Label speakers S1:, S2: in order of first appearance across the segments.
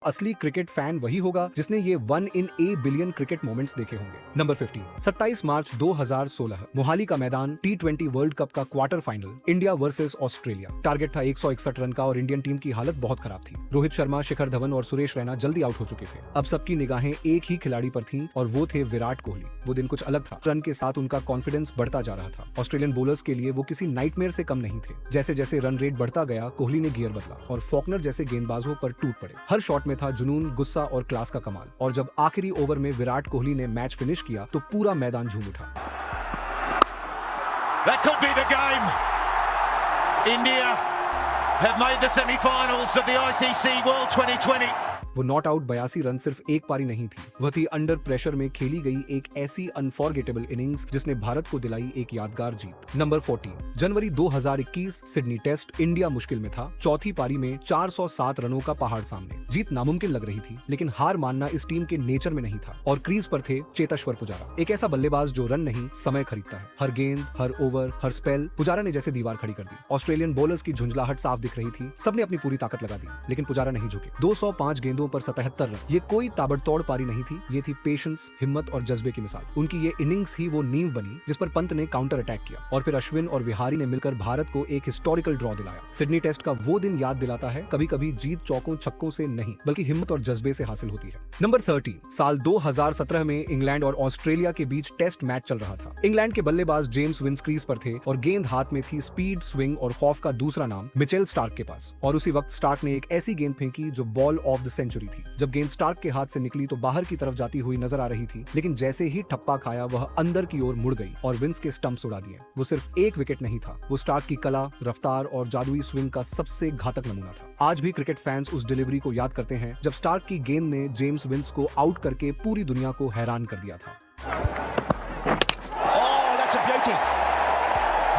S1: असली cricket fan वही होगा जिसने ये 1 इन A बिलियन क्रिकेट मोमेंट्स देखे होंगे। नंबर 15 27 मार्च 2016 मोहाली का मैदान T20 वर्ल्ड कप का quarter final India versus Australia. Target था 161 रन का और इंडियन टीम की हालत बहुत खराब थी। रोहित शर्मा, शिखर धवन और सुरेश रैना जल्दी आउट हो चुके थे। अब सबकी निगाहें एक ही खिलाड़ी पर थीं और वो थे विराट कोहली। वो दिन कुछ अलग था। रन के साथ उनका कॉन्फिडेंस बढ़ता जा रहा था। ऑस्ट्रेलियन बॉलर्स के लिए वो किसी नाइटमेयर से कम नहीं थे। जैसे जैसे रन रेट बढ़ता गया, कोहली ने गियर बदला और फॉकनर जैसे गेंदबाजों पर टूट पड़े। हर शॉट में था जुनून, गुस्सा और क्लास का कमाल। और जब आखिरी ओवर में विराट कोहली ने मैच फिनिश किया तो पूरा मैदान झूम उठा।
S2: That could be the game. India have made the semi-finals of the ICC World 2020.
S1: वो नॉट आउट 82 रन सिर्फ एक पारी नहीं थी, वह थी अंडर प्रेशर में खेली गई एक ऐसी अनफॉरगेटेबल इनिंग्स जिसने भारत को दिलाई एक यादगार जीत। नंबर 14 जनवरी 2021 सिडनी टेस्ट। इंडिया मुश्किल में था। चौथी पारी में 407 रनों का पहाड़ सामने। जीत नामुमकिन लग रही थी, लेकिन हार मानना इस टीम के नेचर में नहीं था और क्रीज पर थे चेतेश्वर पुजारा, एक ऐसा बल्लेबाज जो रन नहीं समय खरीदता है। हर गेंद, हर ओवर, हर स्पेल पुजारा ने जैसे दीवार खड़ी कर दी। ऑस्ट्रेलियन बॉलर्स की झुंझलाहट साफ दिख रही थी। सबने अपनी पूरी ताकत लगा दी, लेकिन पुजारा नहीं झुके। 205 गेंदों पर 77 रन। ये कोई ताबड़तोड़ पारी नहीं थी, ये थी पेशेंस, हिम्मत और जज्बे की मिसाल। उनकी ये इनिंग्स ही वो नींव बनी जिस पर पंत ने काउंटर अटैक किया और फिर अश्विन और विहारी ने मिलकर भारत को एक हिस्टोरिकल ड्रॉ दिलाया। सिडनी टेस्ट का वो दिन याद दिलाता है, कभी कभी जीत चौकों छक्कों से नहीं बल्कि हिम्मत और जज्बे से हासिल होती है। नंबर 13 साल 2017 में इंग्लैंड और ऑस्ट्रेलिया के बीच टेस्ट मैच चल रहा था। इंग्लैंड के बल्लेबाज जेम्स विंस क्रीज पर थे और गेंद हाथ में थी स्पीड, स्विंग और खौफ का दूसरा नाम मिचेल स्टार्क के पास। और उसी वक्त स्टार्क ने एक ऐसी गेंद फेंकी जो बॉल ऑफ द सेंचुरी थी। जब गेंद स्टार्क के हाथ से निकली तो बाहर की तरफ जाती हुई नजर आ रही थी, लेकिन जैसे ही ठप्पा खाया वह अंदर की ओर मुड़ गई और विंस के स्टंप्स उड़ा दिए। वो सिर्फ एक विकेट नहीं था, वो स्टार्क की कला, रफ्तार और जादुई स्विंग का सबसे घातक नमूना था। आज भी क्रिकेट फैंस उस डिलीवरी को याद करते हैं जब स्टार्क की गेंद ने जेम्स विंस को आउट करके पूरी दुनिया को हैरान कर दिया था।
S3: Oh, that's a beauty.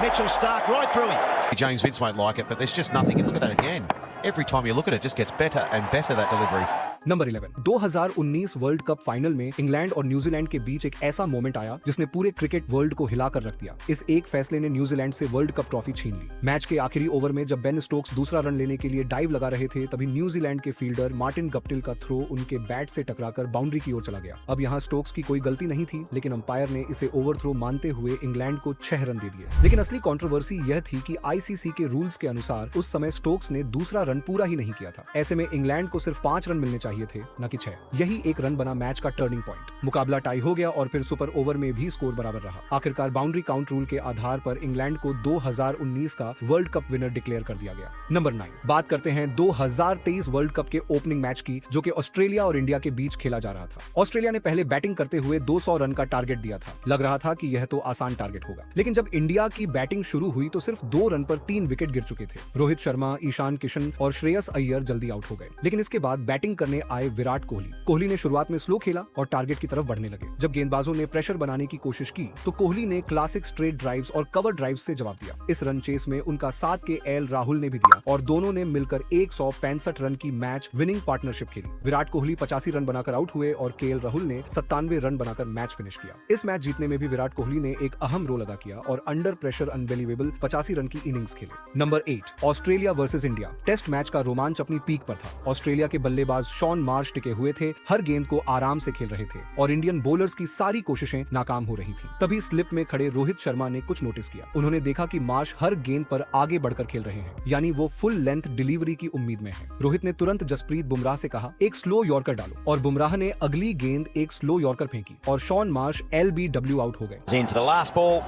S3: Mitchell Starc right through him.
S4: James Vince won't like it, but there's just nothing. Look at that again. Every time you look at it, it just gets better and better, that delivery.
S1: Number 11 2019 world cup final में England और New Zealand के बीच एक ऐसा moment आया जिसने पूरे cricket world को हिलाकर रख दिया। इस एक फैसले ने न्यूजीलैंड से वर्ल्ड कप ट्रॉफी छीन ली। मैच के आखिरी ओवर में जब बेन स्टोक्स दूसरा रन लेने के लिए डाइव लगा रहे थे, तभी न्यूजीलैंड के फील्डर मार्टिन गप्टिल का थ्रो उनके बैट से टकराकर बाउंड्री की ओर चला गया। अब यहाँ स्टोक्स की कोई गलती नहीं थी, लेकिन अंपायर ने इसे ओवरथ्रो मानते हुए इंग्लैंड को 6 रन दे दिए। लेकिन असली कंट्रोवर्सी यह थी कि आईसीसी के रूल्स के अनुसार उस समय स्टोक्स ने दूसरा रन पूरा ही नहीं किया था। ऐसे में इंग्लैंड को सिर्फ 5 रन मिलने चाहिए थे, न कि 6। यही एक रन बना मैच का टर्निंग पॉइंट। मुकाबला टाई हो गया और फिर सुपर ओवर में भी स्कोर बराबर रहा। आखिरकार बाउंड्री काउंट रूल के आधार पर इंग्लैंड को 2019 का वर्ल्ड कप विनर डिक्लेयर कर दिया गया। नंबर 9 बात करते हैं 2023 वर्ल्ड कप के ओपनिंग मैच की, जो कि ऑस्ट्रेलिया और इंडिया के बीच खेला जा रहा था। ऑस्ट्रेलिया ने पहले बैटिंग करते हुए 200 रन का टारगेट दिया था। लग रहा था कि यह तो आसान टारगेट होगा, लेकिन जब इंडिया की बैटिंग शुरू हुई तो सिर्फ 2 रन पर 3 विकेट गिर चुके थे। रोहित शर्मा, ईशान किशन और श्रेयस अय्यर जल्दी आउट हो गए। लेकिन इसके बाद बैटिंग करने आए विराट कोहली। कोहली ने शुरुआत में स्लो खेला और टारगेट की तरफ बढ़ने लगे। जब गेंदबाजों ने प्रेशर बनाने की कोशिश की तो कोहली ने क्लासिक स्ट्रेट ड्राइव्स और कवर ड्राइव्स से जवाब दिया। इस रन चेस में उनका साथ के एल राहुल ने भी दिया और दोनों ने मिलकर 165 रन की मैच विनिंग पार्टनरशिप खेली। विराट कोहली 85 रन बनाकर आउट हुए और केएल राहुल ने 97 रन बनाकर मैच फिनिश किया। इस मैच जीतने में भी विराट कोहली ने एक अहम रोल अदा किया और अंडर प्रेशर अनबिलीवेबल 85 रन की इनिंग्स खेले। Number 8 Australia versus India. Test match का रोमांच अपनी पीक पर था। ऑस्ट्रेलिया के बल्लेबाज शॉन मार्श टिके हुए थे, हर गेंद को आराम से खेल रहे थे और इंडियन बॉलर्स की सारी कोशिशें नाकाम हो रही थीं। तभी स्लिप में खड़े रोहित शर्मा ने कुछ नोटिस किया। उन्होंने देखा कि मार्श हर गेंद पर आगे बढ़कर खेल रहे हैं, यानी वो फुल लेंथ डिलीवरी की उम्मीद में है। रोहित ने तुरंत जसप्रीत बुमराह से कहा, एक स्लो यॉर्कर डालो, और बुमराह ने अगली गेंद एक स्लो यॉर्कर फेंकी और शॉन मार्श LBW आउट हो गए।
S3: Into the last ball.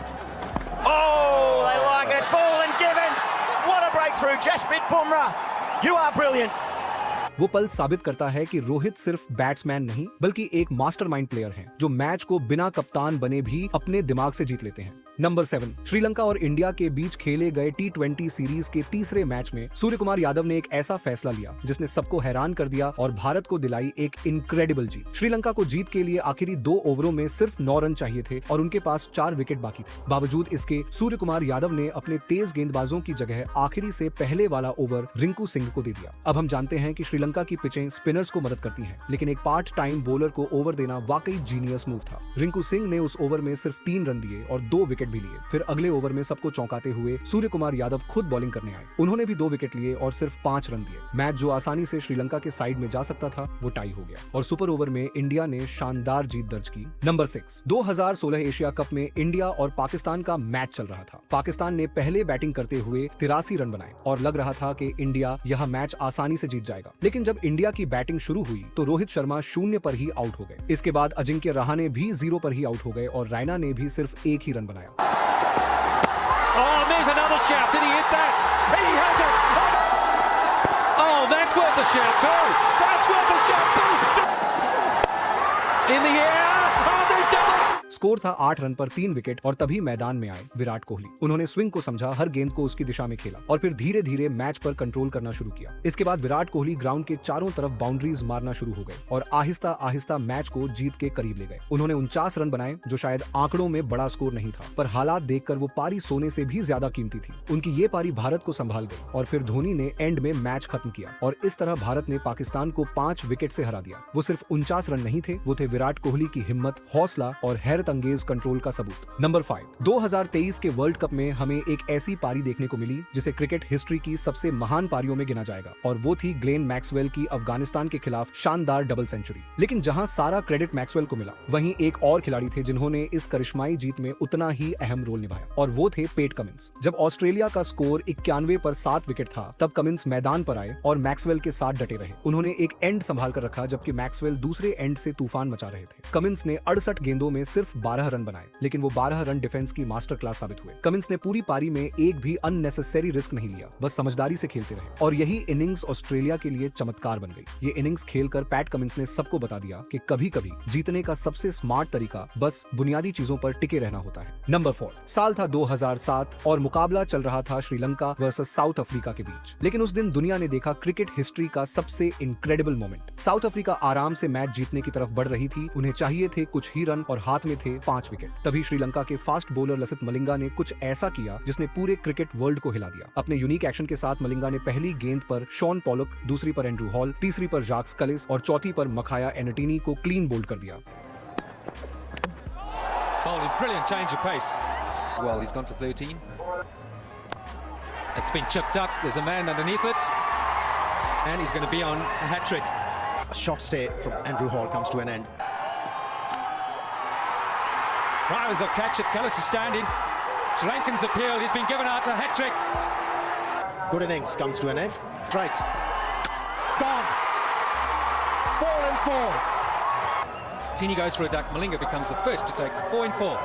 S3: Oh, they like it. Full and given. What a breakthrough, Jasprit Bumrah. You are brilliant.
S1: वो पल साबित करता है कि रोहित सिर्फ बैट्समैन नहीं बल्कि एक मास्टरमाइंड प्लेयर हैं, जो मैच को बिना कप्तान बने भी अपने दिमाग से जीत लेते हैं। नंबर 7 श्रीलंका और इंडिया के बीच खेले गए T20 सीरीज के तीसरे मैच में सूर्यकुमार यादव ने एक ऐसा फैसला लिया जिसने सबको हैरान कर दिया और भारत को दिलाई एक इनक्रेडिबल जीत। श्रीलंका को जीत के लिए आखिरी 2 ओवरों में सिर्फ 9 रन चाहिए थे और उनके पास 4 विकेट बाकी थे। बावजूद इसके सूर्यकुमार यादव ने अपने तेज गेंदबाजों की जगह आखिरी से पहले वाला ओवर रिंकू सिंह को दे दिया। अब हम जानते हैं कि श्रीलंका की पिचें स्पिनर्स को मदद करती हैं, लेकिन एक पार्ट टाइम बॉलर को ओवर देना वाकई जीनियस मूव था। रिंकू सिंह ने उस ओवर में सिर्फ 3 रन दिए और 2 विकेट भी लिए। फिर अगले ओवर में सबको चौंकाते हुए सूर्य कुमार यादव खुद बॉलिंग करने आए। उन्होंने भी 2 विकेट लिए और सिर्फ 5 रन दिए। मैच जो आसानी से श्रीलंका के साइड में जा सकता था वो टाई हो गया और सुपर ओवर में इंडिया ने शानदार जीत दर्ज की। नंबर 6, 2016 एशिया कप में इंडिया और पाकिस्तान का मैच चल रहा था। पाकिस्तान ने पहले बैटिंग करते हुए 83 रन बनाए और लग रहा था कि इंडिया यह मैच आसानी से जीत जाएगा, लेकिन जब इंडिया की बैटिंग शुरू हुई तो रोहित शर्मा 0 पर ही आउट हो गए। इसके बाद अजिंक्य रहाणे भी 0 पर ही आउट हो गए और रैना ने भी सिर्फ 1 ही रन बनाया।
S5: Oh, there's another shout. Did he hit that? He has it. Oh, that's worth a shout too. That's worth a shout too. In the air. Oh, there's double.
S1: Score था 8 run पर 3 wicket और तभी मैदान में आए विराट कोहली। उन्होंने swing को समझा, हर गेंद को उसकी दिशा में खेला और फिर धीरे धीरे मैच पर कंट्रोल करना शुरू किया। इसके बाद विराट कोहली ग्राउंड के चारों तरफ बाउंड्रीज मारना शुरू हो गए और आहिस्ता आहिस्ता मैच को जीत के करीब ले गए। उन्होंने 49 रन बनाए, जो शायद आंकड़ों में बड़ा स्कोर नहीं था, पर हालात देखकर वो पारी सोने से भी ज्यादा कीमती थी। उनकी ये पारी भारत को संभाल गई और फिर धोनी ने एंड में मैच खत्म किया और इस तरह भारत ने पाकिस्तान को 5 विकेट से हरा दिया। वो सिर्फ 49 रन नहीं थे, वो थे विराट कोहली की हिम्मत, हौसला और हैरत अंगेज कंट्रोल का सबूत। नंबर 5, 2023 के वर्ल्ड कप में हमें एक ऐसी पारी देखने को मिली जिसे क्रिकेट हिस्ट्री की सबसे महान पारियों में गिना जाएगा और वो थी ग्लेन मैक्सवेल की अफगानिस्तान के खिलाफ शानदार डबल सेंचुरी। लेकिन जहां सारा क्रेडिट मैक्सवेल को मिला, वहीं एक और खिलाड़ी थे जिन्होंने इस करिश्माई जीत में उतना ही अहम रोल निभाया और वो थे पेट कमिंस। जब ऑस्ट्रेलिया का स्कोर 91 पर 7 विकेट था, तब कमिंस मैदान पर आए और मैक्सवेल के साथ डटे रहे। उन्होंने एक एंड संभाल कर रखा जबकि मैक्सवेल दूसरे एंड से तूफान मचा रहे थे। कमिंस ने 68 गेंदों में सिर्फ 12 रन बनाए, लेकिन वो 12 रन डिफेंस की मास्टर क्लास साबित हुए। कमिंस ने पूरी पारी में एक भी अननेसेसरी रिस्क नहीं लिया, बस समझदारी से खेलते रहे और यही इनिंग्स ऑस्ट्रेलिया के लिए चमत्कार बन गई। ये इनिंग्स खेलकर पैट कमिंस ने सबको बता दिया कि कभी-कभी जीतने का सबसे स्मार्ट तरीका बस बुनियादी चीजों पर टिके रहना होता है। नंबर 4, साल था 2007 और मुकाबला चल रहा था श्रीलंका वर्सेस साउथ अफ्रीका के बीच। लेकिन उस दिन दुनिया ने देखा क्रिकेट हिस्ट्री का सबसे इनक्रेडिबल मोमेंट। साउथ अफ्रीका आराम से मैच जीतने की तरफ बढ़ रही थी, उन्हें चाहिए थे कुछ ही रन और हाथ में थे 5 विकेट। तभी श्रीलंका के फास्ट बॉलर लसित मलिंगा ने कुछ ऐसा किया जिसने पूरे क्रिकेट वर्ल्ड को हिला दिया। अपने यूनिक एक्शन के साथ मलिंगा ने पहली गेंद पर शॉन पॉलक, दूसरी पर एंड्रू हॉल, तीसरी पर जाक्स कलिस और चौथी पर मखाया एनटीनी को क्लीन बोल्ड कर दिया।
S5: Brilliant change of pace. Well, he's gone for 13. It's been chipped up. There's a man underneath it, and he's going to be on a hat trick.
S3: A shot stay from Andrew Hall comes to an end.
S5: Tries a catch it. Kellis is standing. Sri Lankan's appeal. He's been given out a hat trick.
S3: Good innings comes to an end. Strikes. Gone. 4 and 4.
S5: Tini goes for a duck. Malinga becomes the first to take 4 and 4.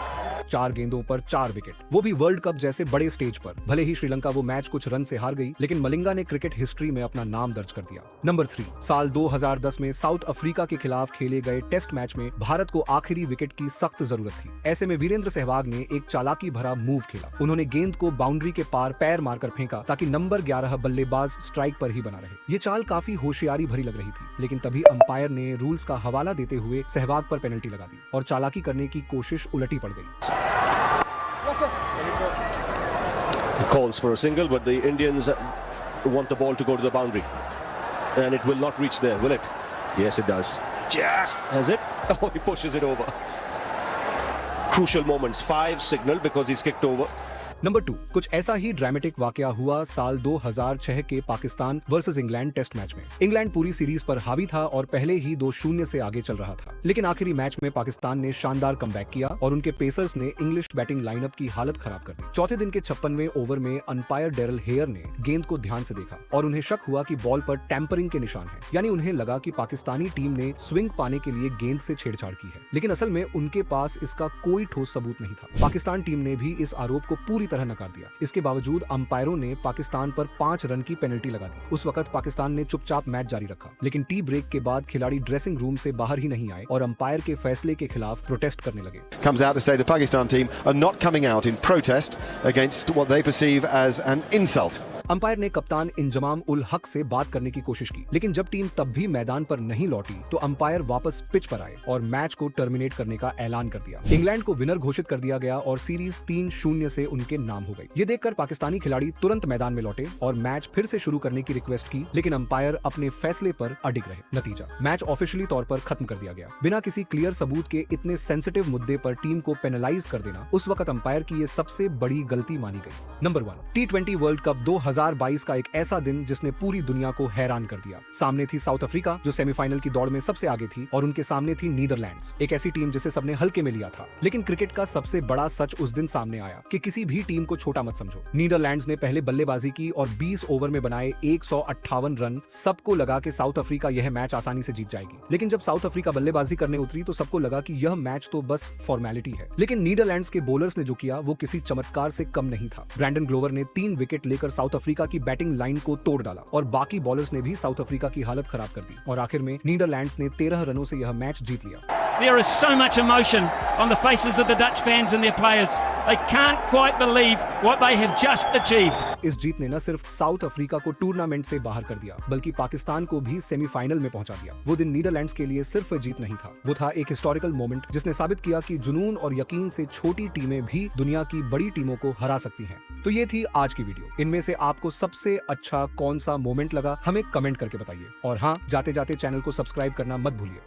S1: 4 गेंदों पर 4 wicket, वो भी world cup जैसे बड़े stage पर। भले ही श्रीलंका वो match कुछ रन से हार गई, लेकिन मलिंगा ने क्रिकेट हिस्ट्री में अपना नाम दर्ज कर दिया। नंबर 3, साल 2010 में साउथ अफ्रीका के खिलाफ खेले गए टेस्ट मैच में भारत को आखिरी विकेट की सख्त जरूरत थी। ऐसे में वीरेंद्र सहवाग ने एक चालाकी भरा मूव खेला। उन्होंने गेंद को बाउंड्री के पार पैर मारकर फेंका ताकि नंबर 11 बल्लेबाज स्ट्राइक पर ही बना रहे। ये चाल काफी होशियारी भरी लग रही थी, लेकिन तभी अंपायर ने रूल्स का हवाला देते हुए सहवाग पर पेनल्टी लगा दी और चालाकी करने की कोशिश उलटी पड़ गई।
S6: He calls for a single, but the Indians want the ball to go to the boundary, and it will not reach there, will it? Yes, it does. Just has it. Oh, he pushes it over. Crucial moments. 5 signal because he's kicked over.
S1: Number 2, कुछ ऐसा ही dramatic वाकया हुआ साल 2006 के Pakistan versus England test match में। England पूरी series पर हावी था और पहले ही 2-0 से आगे चल रहा था, लेकिन आखिरी मैच में पाकिस्तान ने शानदार कमबैक किया और उनके पेसर्स ने इंग्लिश बैटिंग लाइनअप की हालत खराब कर दी। चौथे दिन के 56वें ओवर में अंपायर डेरल हेयर ने गेंद को ध्यान से देखा और उन्हें शक हुआ कि बॉल पर टैंपरिंग के निशान हैं, यानी उन्हें लगा कि पाकिस्तानी टीम ने स्विंग पाने के लिए गेंद से छेड़छाड़ की है, लेकिन असल में उनके पास इसका कोई ठोस सबूत नहीं था। पाकिस्तान टीम ने भी इस आरोप को पूरी तरह नकार दिया। इसके बावजूद अंपायरों ने पाकिस्तान पर 5 रन की पेनल्टी लगा दी। उस वक्त पाकिस्तान ने चुपचाप मैच जारी रखा, लेकिन टी ब्रेक के बाद खिलाड़ी ड्रेसिंग रूम से बाहर ही नहीं आए और अंपायर के फैसले के खिलाफ प्रोटेस्ट करने लगे।
S7: Comes out to say the Pakistan team are not coming out in protest against what they perceive as an insult.
S1: Umpire ने कप्तान इंजमाम उल हक से बात करने की कोशिश की, लेकिन जब टीम तब भी मैदान पर नहीं लौटी तो अंपायर वापस पिच पर आए और मैच को टर्मिनेट करने का ऐलान कर दिया। इंग्लैंड को विनर घोषित कर दिया गया और सीरीज 3-0 से उनके नाम हो गई। ये देखकर पाकिस्तानी खिलाड़ी तुरंत मैदान में लौटे और मैच फिर से शुरू करने की रिक्वेस्ट की, लेकिन अंपायर अपने फैसले पर अडिग रहे। नतीजा, मैच ऑफिशियली तौर पर खत्म कर दिया गया। बिना किसी क्लियर सबूत के इतने सेंसिटिव मुद्दे पर टीम को पेनलाइज कर देना उस वक्त अंपायर की ये सबसे बड़ी गलती मानी गई। नंबर 1, T20 वर्ल्ड कप 2022 का एक ऐसा दिन जिसने पूरी दुनिया को हैरान कर दिया। सामने थी साउथ अफ्रीका जो सेमीफाइनल की दौड़ में सबसे आगे थी और उनके सामने थी नीदरलैंड्स, एक ऐसी टीम जिसे सबने हल्के में लिया था। लेकिन क्रिकेट का सबसे बड़ा सच उस दिन सामने आया कि किसी भी टीम को छोटा मत समझो। नीदरलैंड्स ने पहले बल्लेबाजी की और 20 ओवर में बनाए 158 रन। सबको लगा कि साउथ अफ्रीका यह मैच आसानी से जीत जाएगी, लेकिन जब साउथ अफ्रीका बल्लेबाजी करने उतरी तो सबको लगा कि यह मैच तो बस फॉर्मेलिटी है। लेकिन नीदरलैंड्स के बॉलर्स ने जो किया वो किसी चमत्कार से कम नहीं था। ब्रैंडन ग्लोवर ने 3 विकेट लेकर साउथ अफ्रीका की बैटिंग लाइन को तोड़ डाला और बाकी बॉलर्स ने भी साउथ अफ्रीका की हालत खराब कर दी और आखिर में नीदरलैंड्स ने 13 रनों से यह मैच जीत लिया।
S7: There is so much emotion on the faces of the Dutch fans and their players. They can't quite believe what they have just achieved.
S1: इस जीत ने न सिर्फ साउथ अफ्रीका को टूर्नामेंट से बाहर कर दिया बल्कि पाकिस्तान को भी सेमीफाइनल में पहुंचा दिया। वो दिन नीदरलैंड्स के लिए सिर्फ जीत नहीं था, वो था एक हिस्टोरिकल मोमेंट जिसने साबित किया कि जुनून और यकीन से छोटी टीमें भी दुनिया की बड़ी टीमों को हरा सकती हैं। तो ये थी आज की वीडियो। इनमें से आपको सबसे अच्छा कौन सा मोमेंट लगा हमें कमेंट करके बताइए और हाँ, जाते जाते चैनल को सब्सक्राइब करना मत भूलिए।